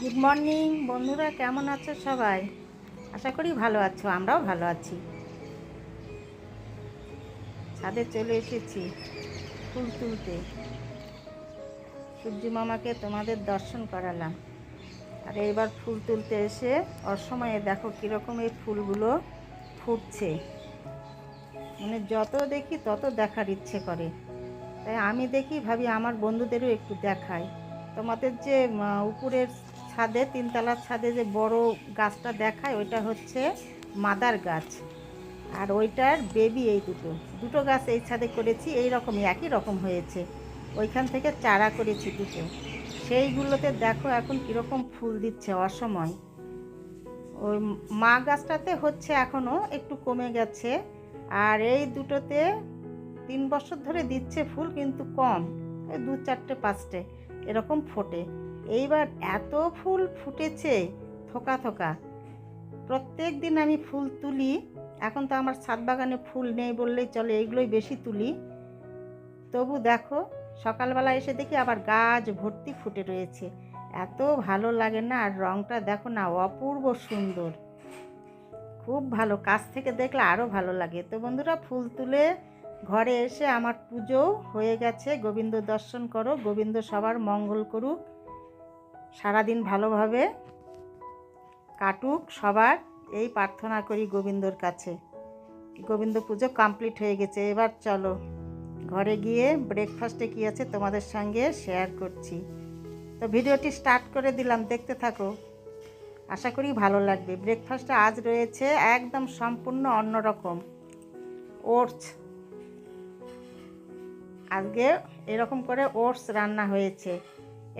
Good morning বন্ধুরা, কেমন আছো সবাই? আশা করি ভালো আছো, আমরাও ভালো আছি। ছাদে চলে এসেছি ফুল তুলতে। সূর্য মামাকে তোমাদের দর্শন করালাম, আর এইবার ফুল তুলতে এসে অসময়ে দেখো কীরকম এই ফুলগুলো ফুটছে। মানে যত দেখি তত দেখার ইচ্ছে করে, তাই আমি দেখি ভাবি আমার বন্ধুদেরও একটু দেখাই। তোমাদের যে উপরের ছাদে, তিনতলার ছাদে যে বড় গাছটা দেখায়, ওইটা হচ্ছে মাদার গাছ, আর ওইটার বেবি এই দুটো দুটো গাছ এই ছাদে করেছি, এই রকমই একই রকম হয়েছে। ওইখান থেকে চারা করেছি দুটো, সেইগুলোতে দেখো এখন কীরকম ফুল দিচ্ছে অসময়। ওই মা গাছটাতে হচ্ছে এখনও একটু কমে গেছে, আর এই দুটোতে 3 বছর ধরে দিচ্ছে ফুল, কিন্তু কম, এই 2-4-5টে এরকম ফোটে। এইবার এত ফুল ফুটেছে থোকা থোকা। প্রত্যেক দিন আমি ফুল তুলি, এখন তো আমার ছাদ বাগানে ফুল নেই বললেই চলে, এইগুলোই বেশি তুলি। তবু দেখো সকালবেলা এসে দেখি আবার গাছ ভর্তি ফুটে রয়েছে, এত ভালো লাগে না। আর রঙটা দেখো না, অপূর্ব সুন্দর, খুব ভালো। কাছ থেকে দেখলে আরও ভালো লাগে। তো বন্ধুরা, ফুল তুলে ঘরে এসে আমার পুজোও হয়ে গেছে। গোবিন্দ দর্শন করো, গোবিন্দ সবার মঙ্গল করুক, সারাদিন ভালোভাবে কাটুক সবার, এই প্রার্থনা করি গোবিন্দর কাছে। গোবিন্দ পুজো কমপ্লিট হয়ে গেছে। এবার চলো ঘরে গিয়ে ব্রেকফাস্টে কী আছে তোমাদের সঙ্গে শেয়ার করছি। তো ভিডিওটি স্টার্ট করে দিলাম, দেখতে থাকো, আশা করি ভালো লাগবে। ব্রেকফাস্টে আজ রয়েছে একদম সম্পূর্ণ অন্যরকম ওটস। আজকে এরকম করে ওটস রান্না হয়েছে।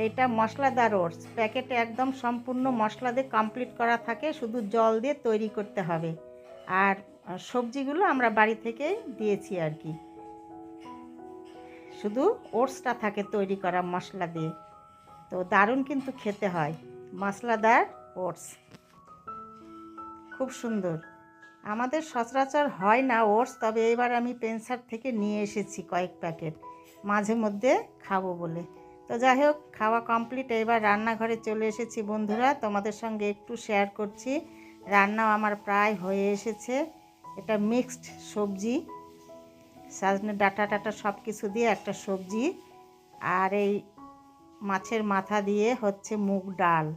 এইটা মশলাদার ওটস, প্যাকেটে একদম সম্পূর্ণ মশলা দিয়ে কমপ্লিট করা থাকে, শুধু জল দিয়ে তৈরি করতে হবে। আর সবজিগুলো আমরা বাড়ি থেকেই দিয়েছি আর কি, শুধু ওটসটা থাকে তৈরি করা মশলা দিয়ে। তো দারুণ কিন্তু খেতে হয়, মশলাদার ওটস, খুব সুন্দর। আমাদের সচরাচর হয় না ওটস, তবে এবার আমি পেনসার থেকে নিয়ে এসেছি কয়েক প্যাকেট, মাঝে মধ্যে খাবো বলে। তো যাই হোক, খাওয়া কমপ্লিট, এবার রান্নাঘরে চলে এসেছি বন্ধুরা, তোমাদের সঙ্গে একটু শেয়ার করছি। রান্নাও আমার প্রায় হয়ে এসেছে। এটা মিক্সড সবজি, সজনে ডাঁটা টাটা সব কিছু দিয়ে একটা সবজি, আর এই মাছের মাথা দিয়ে হচ্ছে মুগ ডাল,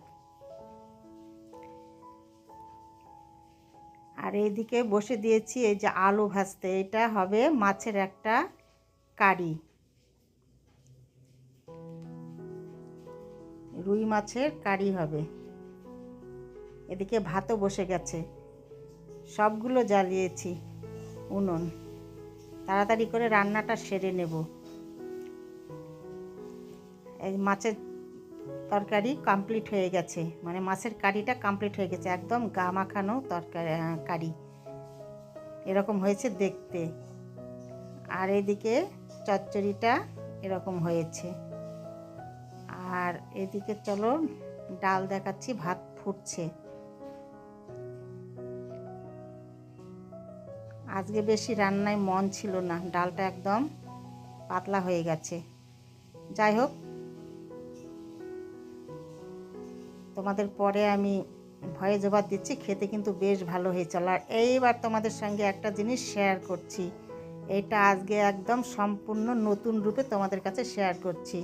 আর এইদিকে বসে দিয়েছি এই যে আলু ভাজতে। এটা হবে মাছের একটা কারি, রুই মাছের কারি হবে। এদিকে ভাতও বসে গেছে, সবগুলো জ্বালিয়েছি উনুন, তাড়াতাড়ি করে রান্নাটা সেরে নেব। এই মাছের তরকারি কমপ্লিট হয়ে গেছে, মানে মাছের কারিটা কমপ্লিট হয়ে গেছে, একদম গা মাখানো তরকারি কারি এরকম হয়েছে দেখতে। আর এদিকে চচ্চড়িটা এরকম হয়েছে। আর এদিকে চলো ডাল দেখাচ্ছি, ভাত ফুটছে। আজকে বেশি রান্নায় মন ছিল না, ডালটা একদম পাতলা হয়ে গেছে। যাই হোক, তোমাদের পরে আমি ভয়ে জবাব দিচ্ছি, খেতে কিন্তু বেশ ভালো হয়েছিল। আর এইবার তোমাদের সঙ্গে একটা জিনিস শেয়ার করছি, এটা আজকে একদম সম্পূর্ণ নতুন রূপে তোমাদের কাছে শেয়ার করছি।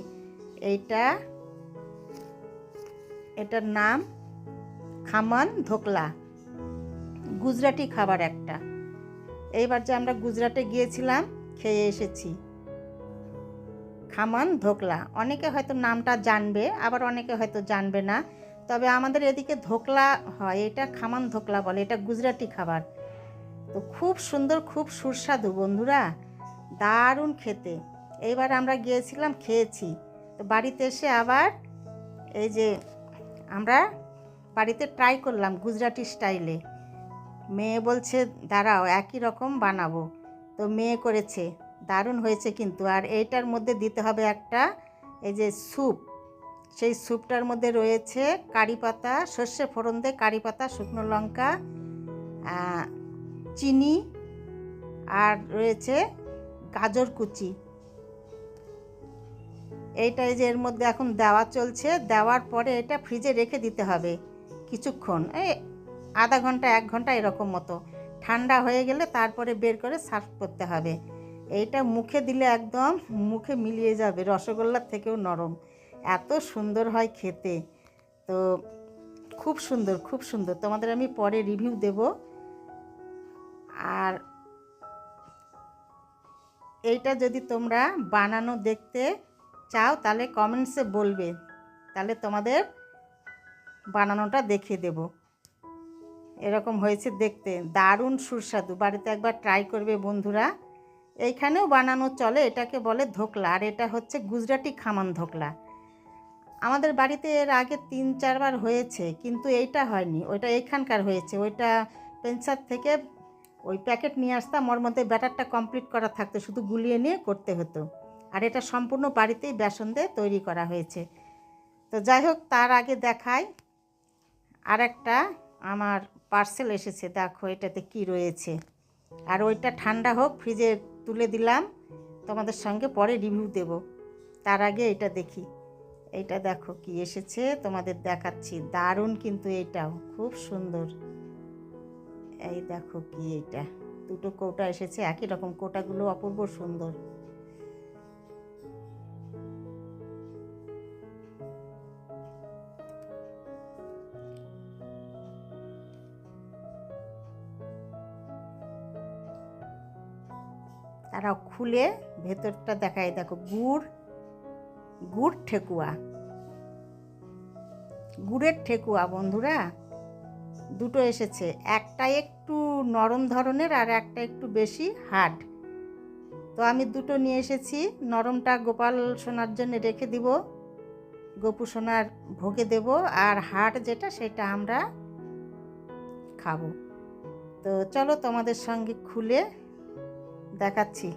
এটার নাম খামান ধোকলা, গুজরাটি খাবার একটা। এইবার যে আমরা গুজরাটে গিয়েছিলাম, খেয়ে এসেছি খামান ধোকলা। অনেকে হয়তো নামটা জানবে, আবার অনেকে হয়তো জানবে না, তবে আমাদের এদিকে ধোকলা হয়, এটা খামান ধোকলা বলে, এটা গুজরাটি খাবার। তো খুব সুন্দর, খুব সুস্বাদু বন্ধুরা, দারুণ খেতে। এইবার আমরা গিয়েছিলাম, খেয়েছি। তো বাড়িতে এসে আবার এই যে আমরা বাড়িতে ট্রাই করলাম গুজরাটি স্টাইলে। মেয়ে বলছে দাঁড়াও একই রকম বানাবো, তো মেয়ে করেছে, দারুণ হয়েছে কিন্তু। আর এইটার মধ্যে দিতে হবে একটা এই যে স্যুপ, সেই স্যুপটার মধ্যে রয়েছে কারি পাতা, সর্ষে ফোড়ন দিয়ে কারি পাতা, শুকনো লঙ্কা, চিনি, আর রয়েছে গাজর কুচি। এইটা এই যে এর মধ্যে এখন দেওয়া চলছে, দেওয়ার পরে এটা ফ্রিজে রেখে দিতে হবে কিছুক্ষণ, এই আধা ঘন্টা 1 ঘন্টা এরকম মতো। ঠান্ডা হয়ে গেলে তারপরে বের করে সার্ভ করতে হবে। এইটা মুখে দিলে একদম মুখে মিলিয়ে যাবে, রসগোল্লার থেকেও নরম, এত সুন্দর হয় খেতে। তো খুব সুন্দর, খুব সুন্দর। তোমাদের আমি পরে রিভিউ দেব। আর এইটা যদি তোমরা বানানো দেখতে চাও তাহলে কমেন্টসে বলবে, তাহলে তোমাদের বানানোটা দেখিয়ে দেব। এরকম হয়েছে দেখতে, দারুণ সুস্বাদু। বাড়িতে একবার ট্রাই করবে বন্ধুরা। এইখানেও বানানো চলে, এটাকে বলে ধোকলা, আর এটা হচ্ছে গুজরাটি খামান ধোকলা। আমাদের বাড়িতে এর আগে 3-4 বার হয়েছে, কিন্তু এইটা হয়নি, ওইটা এখানকার হয়েছে। ওইটা পেনসার থেকে ওই প্যাকেট নিয়ে আসতাম, ওর মধ্যে ব্যাটারটা কমপ্লিট করা থাকতো, শুধু গুলিয়ে নিয়ে করতে হতো। আর এটা সম্পূর্ণ বাড়িতেই বেসন দিয়ে তৈরি করা হয়েছে। তো যাই হোক, তার আগে দেখাই আর একটা আমার পার্সেল এসেছে, দেখো এটাতে কি রয়েছে। আর ওইটা ঠান্ডা হোক, ফ্রিজে তুলে দিলাম, তোমাদের সঙ্গে পরে রিভিউ দেব। তার আগে এটা দেখি, এইটা দেখো কি এসেছে, তোমাদের দেখাচ্ছি। দারুণ কিন্তু, এইটাও খুব সুন্দর। এই দেখো কি, এইটা 2টো কৌটা এসেছে, একই রকম, কৌটাগুলো অপূর্ব সুন্দর। তারা খুলে ভেতরটা দেখায়, দেখো গুড়, গুড় ঠেকুয়া, গুড়ের ঠেকুয়া বন্ধুরা। 2টো এসেছে, একটা একটু নরম ধরনের আর একটা একটু বেশি হার্ড। তো আমি 2টো নিয়ে এসেছি। নরমটা গোপাল সোনার জন্য রেখে দিব, গোপু সোনার ভোগে দেব, আর হার্ড যেটা সেটা আমরা খাবো। তো চলো তোমাদের সঙ্গে খুলে দেখাচ্ছি।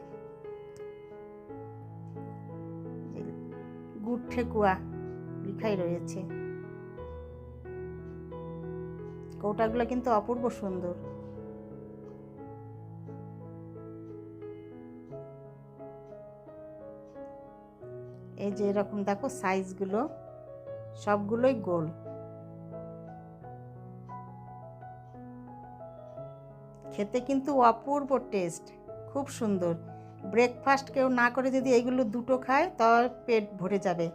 গুড় ঠেকুয়া লেখাই রয়েছে। কৌটাগুলো কিন্তু অপূর্ব সুন্দর। এই যে এরকম দেখো সাইজগুলো, সবগুলোই গোল। খেতে কিন্তু অপূর্ব টেস্ট, খুব সুন্দর। ব্রেকফাস্ট কেউ না করে যদি এইগুলো 2টো খায় তাহলে পেট ভরে যাবে,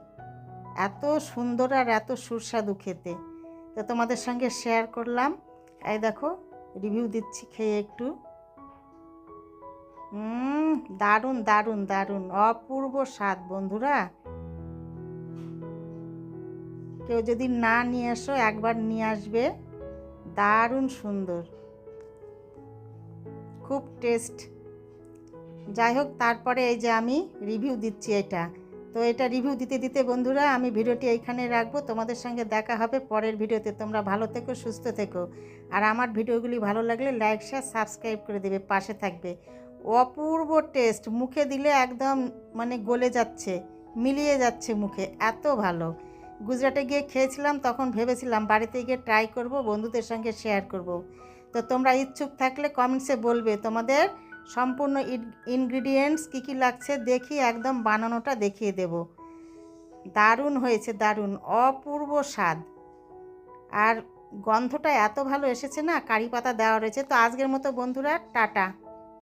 এত সুন্দর আর এত সুস্বাদু খেতে। তো তোমাদের সঙ্গে শেয়ার করলাম। এই দেখো রিভিউ দিচ্ছি খেয়ে একটু। দারুণ দারুণ দারুণ, অপূর্ব স্বাদ বন্ধুরা। কেউ যদি না নিয়ে আসো, একবার নিয়ে আসবে, দারুণ সুন্দর, খুব টেস্ট। যাই হোক, তারপরে এই যে আমি রিভিউ দিচ্ছি এটা। তো এটা রিভিউ দিতে দিতে বন্ধুরা আমি ভিডিওটি এইখানে রাখবো। তোমাদের সঙ্গে দেখা হবে পরের ভিডিওতে। তোমরা ভালো থেকো, সুস্থ থেকো। আর আমার ভিডিওগুলি ভালো লাগলে লাইক, শেয়ার, সাবস্ক্রাইব করে দেবে, পাশে থাকবে। অপূর্ব টেস্ট, মুখে দিলে একদম মানে গলে যাচ্ছে, মিলিয়ে যাচ্ছে মুখে, এত ভালো। গুজরাটে গিয়ে খেয়েছিলাম, তখন ভেবেছিলাম বাড়িতে গিয়ে ট্রাই করব, বন্ধুদের সঙ্গে শেয়ার করব। তো তোমরা ইচ্ছুক থাকলে কমেন্টসে বলবে তোমাদের সম্পূর্ণ ইনগ্রিডিয়েন্টস কী কী লাগছে, দেখি একদম বানানোটা দেখিয়ে দেব। দারুণ হয়েছে, দারুণ, অপূর্ব স্বাদ। আর গন্ধটা এত ভালো এসেছে না, কারি পাতা দেওয়া রয়েছে। তো আজকের মতো বন্ধুরা, টাটা।